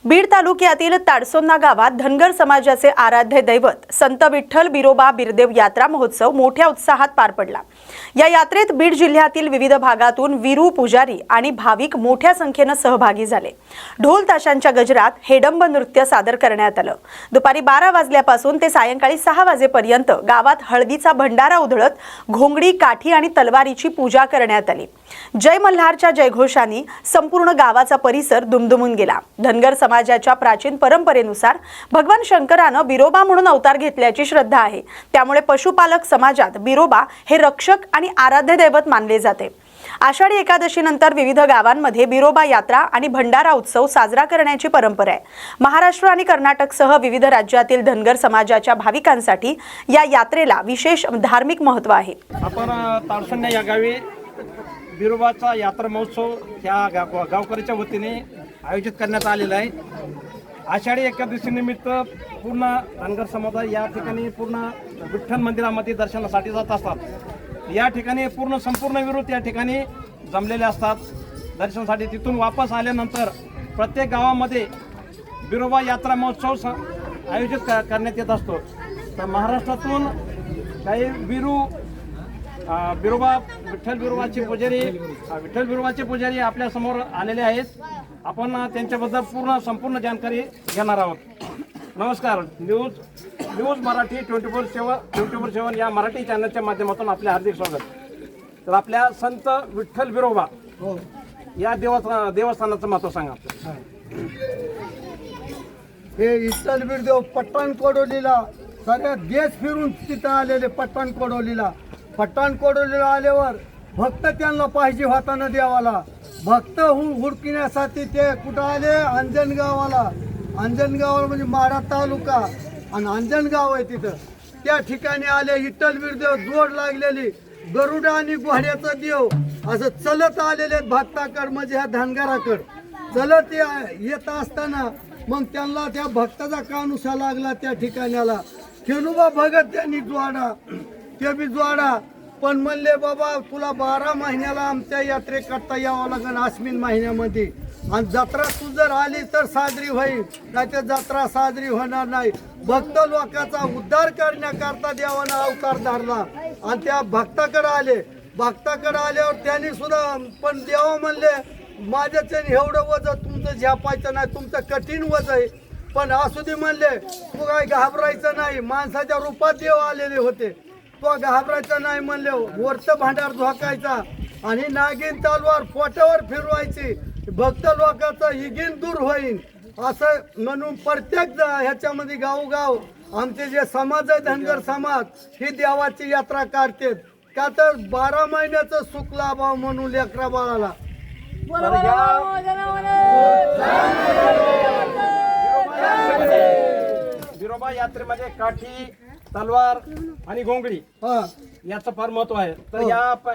बीड तालुक्यातील ताडसोन्ना गावात धनगर समाजाचे आराध्य दैवत संत विठ्ठल बिरोबा बिरदेव यात्रा महोत्सव मोठ्या उत्साहात पार पडला। या यात्रेत बीड जिल्ह्यातील विविध भागातून वीरू पुजारी आणि भाविक मोठ्या संख्येने सहभागी झाले। ढोल ताशांच्या गजरात हेडंब नृत्य सादर करण्यात आलं। दुपारी 12 वाजल्यापासून ते सायंकाळी 6 वाजेपर्यंत गावात हळदीचा भंडारा उधळत घोंगडी, काठी आणि तलवारीची पूजा करण्यात आली। जय मल्हारच्या जयघोषांनी संपूर्ण गावाचा परिसर दुमदुमून गेला। धनगर समाजाच्या प्राचीन परंपरेनुसार भगवान शंकरानं बिरोबा म्हणून अवतार घेतल्याची श्रद्धा आहे। त्यामुळे पशुपालक समाजात बिरोबा हे रक्षक आणि आराध्य दैवत मानले जाते। आषाढी एकादशीनंतर विविध गावांमध्ये बिरोबा यात्रा आणि भंडारा उत्सव साजरा करण्याची परंपरा आहे। महाराष्ट्र आणि कर्नाटकसह विविध राज्यातील धनगर समाजाच्या भाविकांसाठी या यात्रेला विशेष धार्मिक महत्त्व आहे। आपण ताडसोन्ना या गावी बिरोबाचा यात्रा महोत्सव या गावकऱ्याच्या वतीने आयोजित करण्यात आलेला आहे। आषाढी एकादशी निमित्त पूर्ण धनगर समाज या ठिकाणी पूर्ण विठ्ठल मंदिरामध्ये दर्शनासाठी जात असतात। या ठिकाणी संपूर्ण विरोध या ठिकाणी जमलेले असतात दर्शनासाठी। तिथून वापस आल्यानंतर प्रत्येक गावामध्ये बिरोबा यात्रा महोत्सव आयोजित करण्यात येत असतो। तर महाराष्ट्रातून काही बिरोबा विठ्ठल बिरोबाचे पुजारी आपल्या समोर आलेले आहेत। आपण त्यांच्याबद्दल संपूर्ण जानकारी घेणार आहोत। नमस्कार। न्यूज मराठी 24/7 या मराठी चॅनलच्या माध्यमातून आपले हार्दिक स्वागत। तर आपल्या संत विठ्ठल बिरोबा या देवस्थानाचं महत्त्व सांगा। हे विठ्ठल बिरदेव पट्टण कोडोलीला सगळ्या देश फिरून तिथं आलेले पट्टण कोडोलीला आल्यावर भक्त त्यांना पाहिजे होता ना देवाला। भक्त हुडकिण्यासाठी ते कुठं आले? अंजनगावाला म्हणजे माढा तालुका आणि अंजनगाव आहे तिथं। त्या ठिकाणी आले विठ्ठल बिरदेव जोड लागलेली गरुड आणि घोड्याचा देव असं चलत आलेले भक्ताकड म्हणजे ह्या धनगराकड चलत येत असताना मग त्यांना त्या भक्ताचा कानुसा लागला। त्या ठिकाणाला खेनुबा भगत त्यांनी जोडा ते बी जोडा पण म्हणले बाबा तुला 12 महिन्याला आमच्या यात्रे करता यावं लागेल आश्विन महिन्यामध्ये आणि जत्रा तू जर आली तर साजरी होईल नाही तर जत्रा साजरी होणार नाही। भक्त लोकांचा उद्धार करण्याकरता देवानं अवतार धरला आणि त्या भक्ताकडे आल्यावर त्यांनी सुद्धा पण देवा म्हणले माझ्याच्याने एवढं वजन तुमचं झेपायचं नाही, तुमचं कठीण वजन आहे पण असू दे म्हणले तू काय घाबरायचं नाही। माणसाच्या रूपात देव आलेले होते, तो घाबरायचा नाही म्हणले। वरचं भांडार झोकायचा आणि नागिन तलवार पोटावर फिरवायची भक्त लोकांचा हिगीन दूर होईल असं म्हणून प्रत्येक ह्याच्यामध्ये गावोगाव आमचे जे समाज आहे धनगर समाज ही देवाची यात्रा काढतात का तर 12 महिन्याचं सुख लाभावं म्हणून लेकरा बाळाला। बिरोबा यात्रेमध्ये काठी, तलवार आणि घोंगडी याचं फार महत्व आहे। तर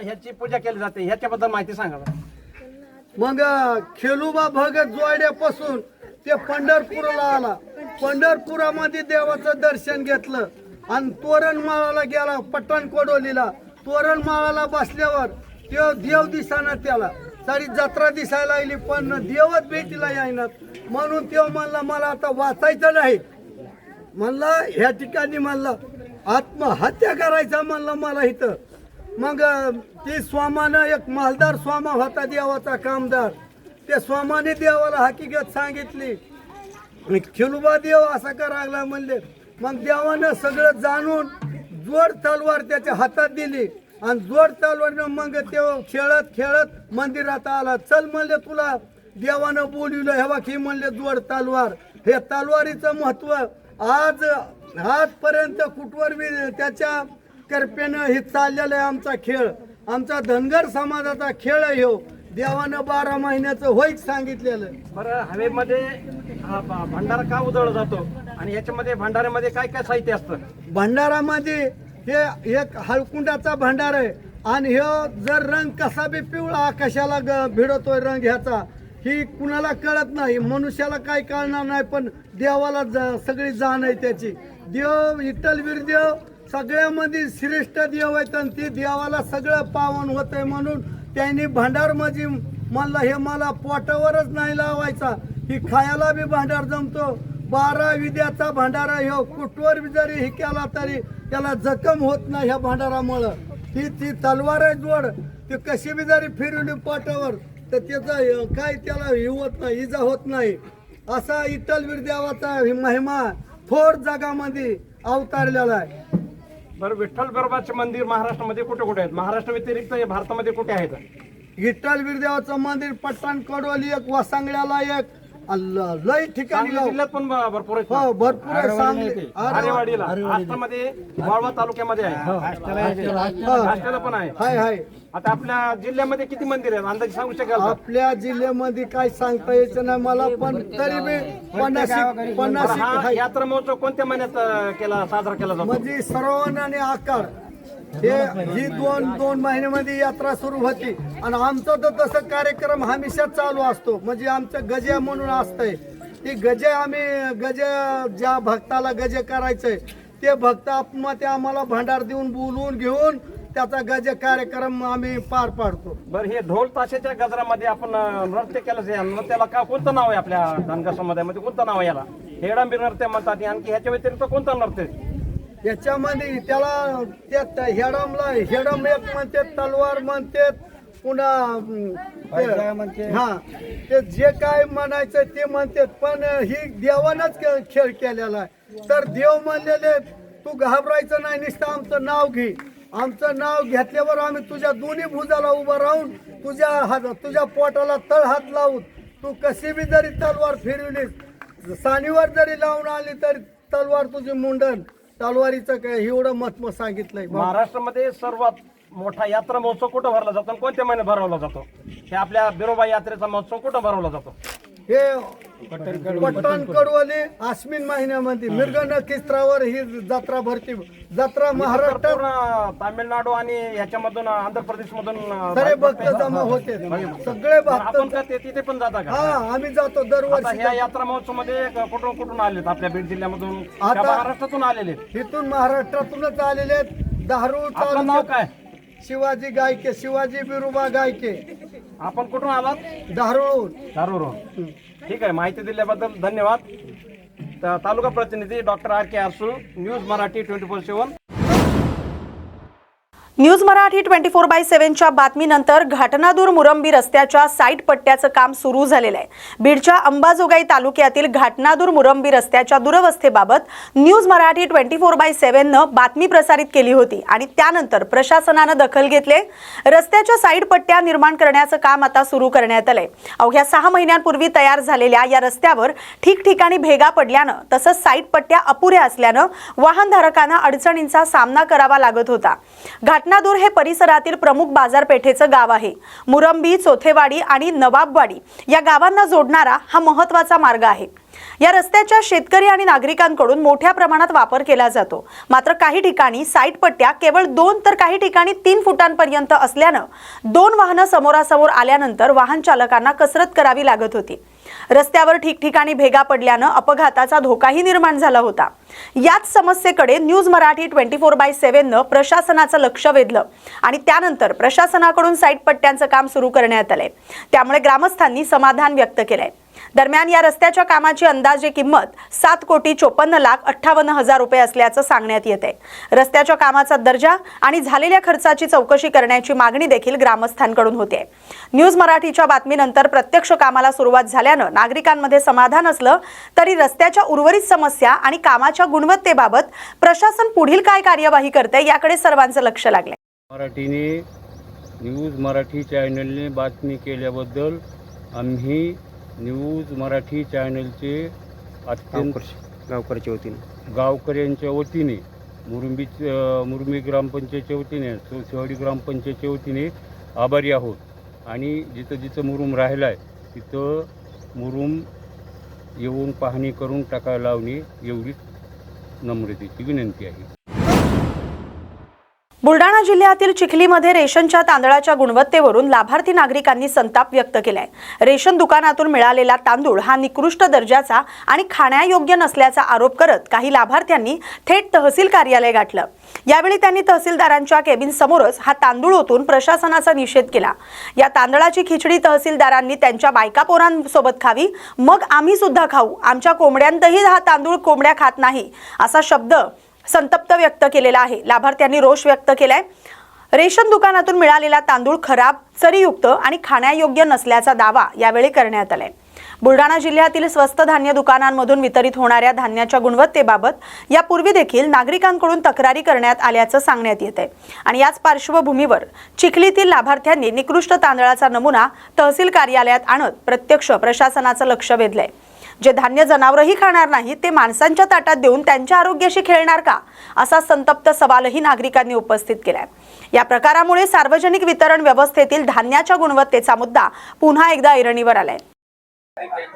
ह्याची पूजा केली जाते, ह्याच्याबद्दल माहिती सांगा। मग खेलुबा भगत जोड्यापासून ते पंढरपूरला आला। पंढरपुरामध्ये देवाचं दर्शन घेतलं आणि तोरणमाळाला गेला पट्टण कोडोलीला। तोरणमाळाला बसल्यावर तो देव दिसाना त्याला सारी जत्रा दिसायला लागली पण देवच भेटीला येईना म्हणून तो म्हणला मला आता वाचायचं नाही म्हणला ह्या ठिकाणी म्हणला आत्महत्या करायचा म्हणला मला इथं। मग ते स्वामानं एक मालदार स्वामा होता देवाचा कामदार, त्या स्वामाने देवाला हकीकत सांगितली। खेलुबा देव असा करायला म्हणले। मग देवानं सगळं जाणून जोड तलवार त्याच्या हातात दिली आणि जोड तलवारनं मग तो खेळत मंदिरात आला। चल म्हणले तुला देवानं बोलवलं हे बाकी म्हणले जोड तलवार। हे तलवारीचं महत्व आजपर्यंत कुठवर बी त्याच्या कृपेनं हे चाललेलं आहे। आमचा खेळ आमचा धनगर समाजाचा खेळ आहे हो। देवानं 12 महिन्याचं होईक सांगितलेलं। बरं, हवेमध्ये भंडारा का उधळला जातो आणि याच्यामध्ये भंडाऱ्यामध्ये काय काय साहित्य असतं? भंडारामध्ये हे एक हळकुंडाचा भंडार आहे आणि हे जर रंग कसा बी पिवळा आकाशाला भिडतोय रंग ह्याचा ही कुणाला कळत नाही, मनुष्याला काय कळणार नाही पण देवाला सगळी जाण आहे त्याची। देव विठ्ठल बिरदेव सगळ्यामध्ये श्रेष्ठ देव आहेत आणि ते देवाला सगळं पावन होतंय म्हणून त्यांनी भंडार म्हणजे म्हणलं हे मला पोटावरच नाही लावायचा ही खायला बी भांडार जमतो. 12 विद्याचा भांडारा ह्यो कुठवर बी जरी हे केला तरी त्याला जखम होत नाही ह्या भांडारामुळं. ती तलवार आहे जोड, ती कशी बी जरी फिरवली पोटावर तर त्याचा काय त्याला हे होत नाही, इजा होत नाही. असा विठ्ठलवीर देवाचा महिमा थोर जगामध्ये अवतारलेला आहे. बरं, विठ्ठल बिरोबाचे मंदिर महाराष्ट्रामध्ये कुठे कुठे आहेत? महाराष्ट्र व्यतिरिक्त हे भारतामध्ये कुठे आहेत? विठ्ठलवीर देवाचं मंदिर पट्टण कडोली एक, वसांगड्याला एक, लय ठिकाणी सांगली जिल्ह्यात पण भरपूर आहेत. हो भरपूर आहे. सांगली आरेवाडीला, आष्टामध्ये, वाळवा तालुक्यामध्ये आहे. आष्टाला पण आहे. हाय हाय. आता आपल्या जिल्ह्यामध्ये किती मंदिर आहेत अंदाजे सांगू शकाल का? आपल्या जिल्ह्यामध्ये काय सांगता यायचं नाही मला, पण तरी बी 50 हा यात्रा महोत्सव कोणत्या महिन्यात साजरा केला जातो? म्हणजे श्रावण आणि आषाढ ही दोन महिन्यामध्ये यात्रा सुरू होती. आणि आमचा तर तसं कार्यक्रम हमेशा चालू असतो. म्हणजे आमचं गजे म्हणून असतंय. ती गजे आम्ही ज्या भक्ताला गजे करायचंय ते भक्त ते आम्हाला भांडार देऊन बोलवून घेऊन त्याचा गजे कार्यक्रम आम्ही पार पाडतो. बरं, हे ढोल ताशाच्या गजरामध्ये आपण नृत्य केलं, नृत्याला का कोणतं नाव आहे? आपल्या धनगर समुदायामध्ये कोणतं नाव आहे याला? हेडांबीर नृत्य म्हणतात. आणखी ह्याच्या व्यतिरिक्त कोणतं नृत्य? याच्यामध्ये त्याला हेडमला हेडम एक म्हणते, तलवार म्हणते, पुन्हा हा ते जे काय म्हणायचं ते म्हणतात. पण ही देवानच खेळ केलेला आहे. तर देव म्हणलेले तू घाबरायचं नाही, नुसतं आमचं नाव घे. आमचं नाव घेतल्यावर आम्ही तुझ्या दोन्ही भुजाला उभं राहून तुझ्या पोटाला तळ हात लावून तू कशी बी जरी तलवार फिरवली, सानीवर जरी लावून आली तरी तलवार तुझी मुंडन. तलवारीचं काय एवढं महत्व सांगितलंय. महाराष्ट्रामध्ये सर्वात मोठा यात्रा महोत्सव कुठं भरला जातो आणि कोणत्या महिन्यात भरवला जातो? हे आपल्या बिरोबा यात्रेचा महोत्सव कुठं भरवला जातो? हे पट्टण कडवली आश्विन महिन्यामध्ये मिरग नक्षत्रावर ही जत्रा भरती. जत्रा महाराष्ट्रात पूर्ण तामिळनाडू आणि ह्याच्यामधून आंध्र प्रदेश मधून सगळे भक्त जमा होते. सगळे भक्त. आपण का तिथे पण जाता का? हा आम्ही जातो दरवर्षी. ह्या यात्रा महोत्सव मध्ये कुठून कुठून आलेत? आपल्या बीड जिल्ह्यामधून, आता महाराष्ट्रातून आलेले? इथून महाराष्ट्रातून आलेले आहेत. आपलं नाव काय? शिवाजी गायके, शिवाजी बिरोबा गायके. आपण कुठून आलात? धारूरहून. ठीक आहे, माहिती दिल्याबद्दल धन्यवाद. तालुका प्रतिनिधी डॉक्टर आर के आरसू, न्यूज मराठी 24/7. न्यूज मराठी 24/7च्या बातमीनंतर घाटनादूर मुरंबी रस्त्याच्या साईड पट्ट्याचं काम सुरू झालेलं आहे. बीडच्या अंबाजोगाई तालुक्यातील घाटनादूर मुरंबी रस्त्याच्या दुरवस्थेबाबत न्यूज मराठी 24/7नं बातमी प्रसारित केली होती आणि त्यानंतर प्रशासनानं दखल घेतली. रस्त्याच्या साईड पट्ट्या निर्माण करण्याचं काम आता सुरू करण्यात आलंय. अवघ्या 6 महिन्यांपूर्वी तयार झालेल्या या रस्त्यावर ठिकठिकाणी भेगा पडल्यानं तसंच साईड पट्ट्या अपुऱ्या असल्यानं वाहनधारकांना अडचणींचा सामना करावा लागत होता. घाटनादूर हे परिसरातील प्रमुख बाजारपेठेचं गाव आहे. मुरंबी, चोथेवाडी आणि नवाबवाडी या गावांना जोडणारा हा महत्त्वाचा मार्ग आहे. या रस्त्याच्या शेतकरी आणि नागरिकांकडून मोठ्या प्रमाणात वापर केला जातो. मात्र काही ठिकाणी साईड पट्ट्या केवळ 2 तर काही ठिकाणी 3 फुटांपर्यंत असल्यानं 2 वाहनं समोरासमोर आल्यानंतर वाहन चालकांना कसरत करावी लागत होती. रस्त्यावर ठिकठिकाणी भेगा पडल्यानं अपघाताचा धोकाही निर्माण झाला होता. याच समस्येकडे न्यूज मराठी 24/7नं प्रशासनाचं लक्ष वेधलं आणि त्यानंतर प्रशासनाकडून साईड पट्ट्यांचं काम सुरू करण्यात आलंय. त्यामुळे ग्रामस्थांनी समाधान व्यक्त केलंय. दरम्यान या रस्त्याच्या कामाची अंदाजे किंमत 7,54,58,000 रुपये असल्याचं सांगण्यात येत आहे. रस्त्याच्या कामाचा दर्जा आणि झालेल्या खर्चाची चौकशी करण्याची मागणी देखील ग्रामस्थांकडून होते. न्यूज मराठीच्या बातमीनंतर प्रत्यक्ष कामाला सुरुवात झाल्यानं नागरिकांमध्ये समाधान असलं तरी रस्त्याच्या उर्वरित समस्या आणि कामाच्या गुणवत्तेबाबत प्रशासन पुढील काय कार्यवाही करते याकडे सर्वांचं लक्ष लागलंय. न्यूज मराठी चॅनलने बातमी केल्याबद्दल आम्ही न्यूज मराठी चॅनलचे अत्यंत गावकऱ्यांच्या वतीने मुरंबी ग्रामपंचायतच्या वतीने चोथेवाडी ग्रामपंचायतच्या वतीने आभारी आहोत. आणि जिथं मुरुम राहिला आहे तिथं मुरुम येऊन पाहणी करून टाकायला लावणे एवढीच नम्रतेची विनंती आहे. बुलडाणा जिल्ह्यातील चिखलीमध्ये रेशनच्या तांदळाच्या गुणवत्तेवरून लाभार्थी नागरिकांनी संताप व्यक्त केलाय। रेशन दुकानातून मिळालेला तांदूळ हा निकृष्ट दर्जाचा आणि खाण्यायोग्य नसल्याचा आरोप करत काही लाभार्थ्यांनी थेट तहसील कार्यालय गाठलं। यावेळी त्यांनी तहसीलदारांच्या केबिन समोरच हा तांदूळ ओतून प्रशासनाचा निषेध केला। या तांदळाची खिचडी तहसीलदारांनी त्यांच्या बायका पोरांसोबत खावी, मग आम्ही सुद्धा खाऊ, आमच्या कोंबड्यांतही हा तांदूळ कोंबड्या खात नाही असा शब्द संतप्त व्यक्त केलेला आहे। लाभार्थ्यांनी रोष व्यक्त केलाय। रेशन दुकानातून मिळालेला तांदूळ खराब, चरीयुक्त आणि खाण्यायोग्य नसल्याचा दावा यावेळी करण्यात आलाय। बुलडाणा जिल्ह्यातील स्वस्त धान्य दुकानांमधून वितरित होणाऱ्या धान्याच्या गुणवत्तेबाबत यापूर्वी देखील नागरिकांकडून तक्रारी करण्यात आल्याचं सांगण्यात येत आहे आणि याच पार्श्वभूमीवर चिखलीतील लाभार्थ्यांनी निकृष्ट तांदळाचा नमुना तहसील कार्यालयात आणत प्रत्यक्ष प्रशासनाचं लक्ष वेधलंय। जे धान्य जनावरही खाणार नाही ते माणसांच्या ताटात देऊन त्यांच्या आरोग्याशी खेळणार का, असा संतप्त सवालही नागरिकांनी उपस्थित केलाय। या प्रकारामुळे सार्वजनिक वितरण व्यवस्थेतील धान्याच्या गुणवत्तेचा मुद्दा पुन्हा एकदा ऐरणीवर आलाय।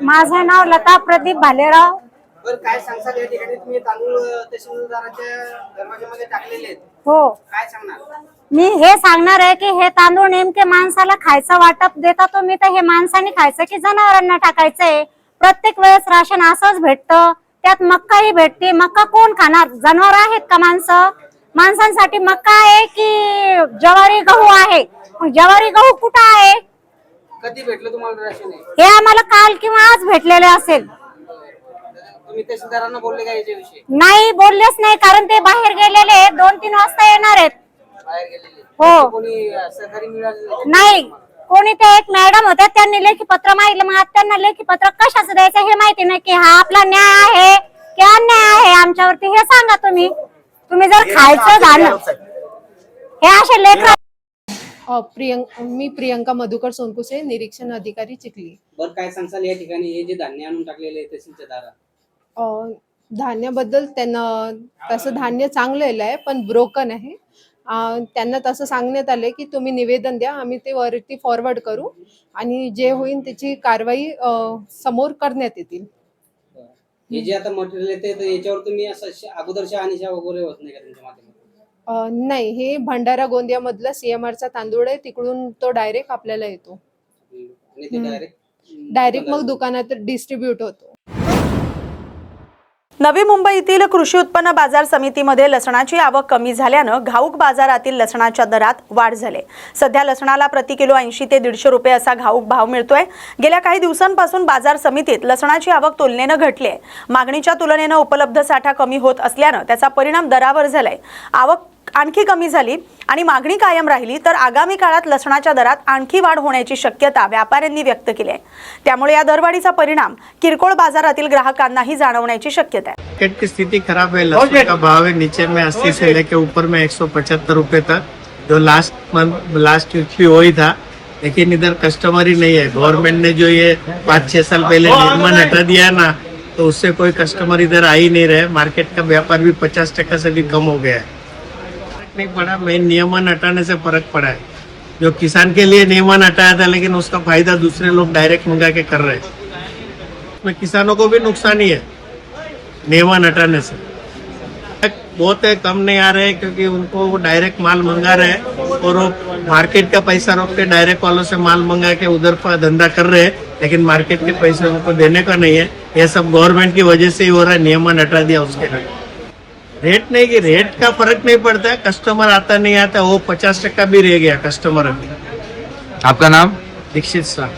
माझं नाव लता प्रदीप भालेराव। बरं, काय सांगसाल या ठिकाणी तुम्ही तांदूळ तहसीलदाराच्या दरवाजामध्ये टाकलेले आहेत? हो, काय सांगणार? मी हे सांगणार आहे की हे तांदूळ नेमके माणसाला खायचं वाटप देता तुम्ही, तर हे माणसाने खायचं की जनावरांना टाकायचंय? प्रत्येक वेळेस राशन असंच भेटतं, त्यात मक्काही भेटते। मक्का कोण खाणार? जनावर आहेत का माणसं? माणसांसाठी मक्का आहे की ज्वारी गहू आहे? ज्वारी गहू कुठं आहे? कधी भेटलं तुम्हाला राशन? हे आम्हाला काल किंवा आज भेटलेले असेल। तुम्ही तहसीलदारांना बोलले का याच्याविषयी? नाही, बोललेच नाही, कारण ते बाहेर गेलेले 2-3 वाजता येणार आहेत। बाहेर गेलेले? हो, कोणी सहकारी मिळाले नाही, कोणी ते एक मॅडम होत्या, त्यांनी लेखी पत्र मागितलं। मग त्यांना लेखी पत्र कशाचं द्यायचं हे माहिती नाही की हा आपला न्याय आहे की अन्याय आहे आमच्यावरती, हे सांगा तुम्ही। तुम्ही जर खायचं झालं हे असे लेख। मी प्रियंका मधुकर सोनकुसे, निरीक्षण अधिकारी चिखली। बरं, काय सांगसाल या ठिकाणी हे जे धान्य आणून टाकलेले आहे तहसीलच्या दारात? धान्याबद्दल त्यांना तसं धान्य चांगलं आहे पण ब्रोकन आहे। त्यांना तसं सांगण्यात आले की तुम्ही निवेदन द्या, आम्ही ते वरती फॉरवर्ड करू आणि जे होईल त्याची कारवाई समोर करण्यात येतील। हे जे आता मटेरियल येते तर याच्यावर तुम्ही असं अगोदर शहानिशा वगैरे होत नाही का तुमच्या माध्यमातून? नाही, हे भंडारा गोंदियामधला CMRचा तांदूळ आहे, तिकडून तो डायरेक्ट आपल्याला येतो आणि ते डायरेक्ट मग दुकानात डिस्ट्रीब्यूट होतो। नवी मुंबईतील कृषी उत्पन्न बाजार समितीमध्ये लसणाची आवक कमी झाल्यानं घाऊक बाजारातील लसणाच्या दरात वाढ झाली। सध्या लसणाला प्रति किलो 80 ते 150 रुपये असा घाऊक भाव मिळतोय। गेल्या काही दिवसांपासून बाजार समितीत लसणाची आवक तुलनेनं घटली आहे। मागणीच्या तुलनेनं उपलब्ध साठा कमी होत असल्यानं त्याचा परिणाम दरावर झालाय। आवक आणखी कमी झाली आणि मागणी कायम राहिली तर आगामी काळात लसणाच्या दरात आणखी वाढ होण्याची शक्यता व्यापाऱ्यांनी व्यक्त केली आहे। त्यामुळे या दरवाढीचा परिणाम किरकोळ बाजारातील ग्राहकांनाही जाणवण्याची शक्यता आहे। मार्केट की स्थिति खराब है। लहसुन का भाव है नीचे में 80 से लेके ऊपर में 175 रुपए तक, जो लास्ट वीक भी वही था। लेकिन इधर कस्टमर ही नहीं है। गवर्नमेंट ने जो ये 5-6 साल पहले निर्माण हटा दिया ना, तो उससे कोई कस्टमर इधर आ ही नहीं रहे। मार्केट का व्यापार भी 50% से भी कम हो गया है। नहीं पड़ा, मेन नियमन हटाने से फर्क पड़ा है। जो किसान के लिए नियमन हटाया था, लेकिन उसका फायदा दूसरे लोग डायरेक्ट मंगा के कर रहे हैं। उसमें किसानों को भी नुकसान ही है नियमन हटाने से। बहुत है, कम नहीं आ रहे हैं क्योंकि उनको वो डायरेक्ट माल मंगा रहे हैं और वो मार्केट का पैसा रोक के डायरेक्ट वालों से माल मंगा के उधर धंधा कर रहे हैं, लेकिन मार्केट के पैसे उनको देने का नहीं है। ये सब गवर्नमेंट की वजह से ही हो रहा है। नियमन हटा दिया उसके लिए। रेट नहीं कि रेट का फर्क नहीं पड़ता है, कस्टमर आता नहीं आता, वो 50% भी रह गया कस्टमर अभी। आपका नाम? दीक्षित शाह।